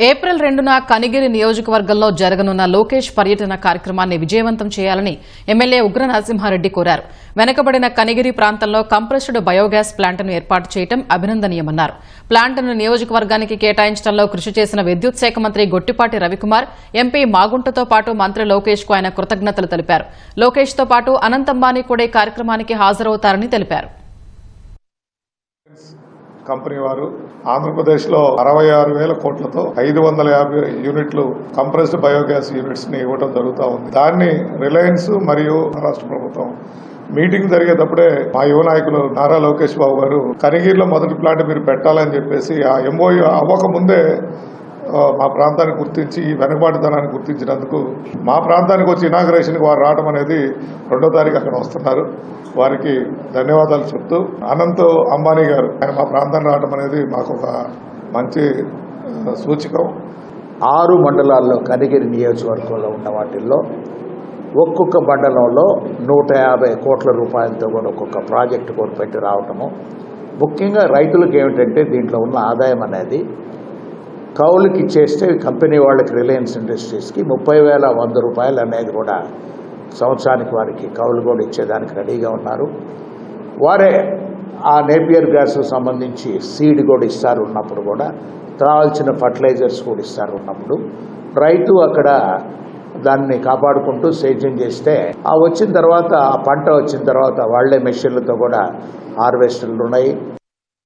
April 2న Kanigiri నియోజకవర్గంలో జరగనున్న లోకేష్ పర్యటన కార్యక్రమాన్ని విజయవంతం చేయాలని ఎమ్మెల్యే ఉగ్ర నరసింహారెడ్డి కోరారు. వెనుకబడిన కనిగిరి ప్రాంతంలో కంప్రెస్డ్ బయోగ్యాస్ ప్లాంట్ను ఏర్పాటు చేయడం అభినందనీయమన్నారు. ప్లాంట్ను నియోజకవర్గానికి కేటాయించడంలో కృషి చేసిన విద్యుత్ శాఖ మంత్రి గొట్టిపాటి రవికుమార్, ఎంపీ మాగుంటతో పాటు మంత్రి లోకేష్ కు ఆయన కృతజ్ఞతలు తెలిపారు. లోకేష్ తో పాటు అనంత్ అంబానీ కూడా ఈ కార్యక్రమానికి హాజరవుతారని తెలిపారు. కంపెనీ వారు ఆంధ్రప్రదేశ్లో 66,000 కోట్లతో 550 యూనిట్లు కంప్రెస్డ్ బయోగ్యాస్ యూనిట్స్ ని ఇవ్వడం జరుగుతూ ఉంది. దాన్ని రిలయన్స్ మరియు రాష్ట్ర ప్రభుత్వం మీటింగ్ జరిగేటప్పుడే మా యువ నాయకులు నారా లోకేష్ బాబు గారు కనిగిరిలో మొదటి ప్లాంట్ మీరు పెట్టాలని చెప్పేసి ఆ ఎంఓయూ అవ్వకముందే మా ప్రాంతాన్ని గుర్తించి వెనుకబాటుతనాన్ని గుర్తించినందుకు మా ప్రాంతానికి వచ్చి ఇనాగ్రేషన్కి వారు రావడం అనేది 2వ తారీఖు అక్కడ వస్తున్నారు. వారికి ధన్యవాదాలు చెప్తూ అనంత్ అంబానీ గారు ఆయన మా ప్రాంతాన్ని రావడం అనేది మాకు ఒక మంచి సూచకం. 6 మండలాల్లో కనిగిరి నియోజకవర్గంలో ఉన్న వాటిల్లో ఒక్కొక్క మండలంలో 150 కోట్ల రూపాయలతో కూడా ఒక్కొక్క ప్రాజెక్టు కోరిపెట్టి రావటము. ముఖ్యంగా రైతులకు ఏమిటంటే దీంట్లో ఉన్న ఆదాయం అనేది కౌలుకి ఇచ్చేస్తే కంపెనీ వాళ్ళకి రిలయన్స్ ఇండస్ట్రీస్కి 30,100 రూపాయలు అనేది కూడా సంవత్సరానికి వారికి కౌలు కూడా ఇచ్చేదానికి రెడీగా ఉన్నారు. వారే ఆ నేపియర్ గ్యాస్ సంబంధించి సీడ్ కూడా ఇస్తారు ఉన్నప్పుడు, కూడా కావాల్సిన ఫర్టిలైజర్స్ కూడా ఇస్తారు ఉన్నప్పుడు. రైతు అక్కడ దాన్ని కాపాడుకుంటూ సేద్యం చేస్తే ఆ వచ్చిన తర్వాత ఆ పంట వచ్చిన తర్వాత వాళ్లే మెషిన్లతో కూడా హార్వెస్టర్లు ఉన్నాయి.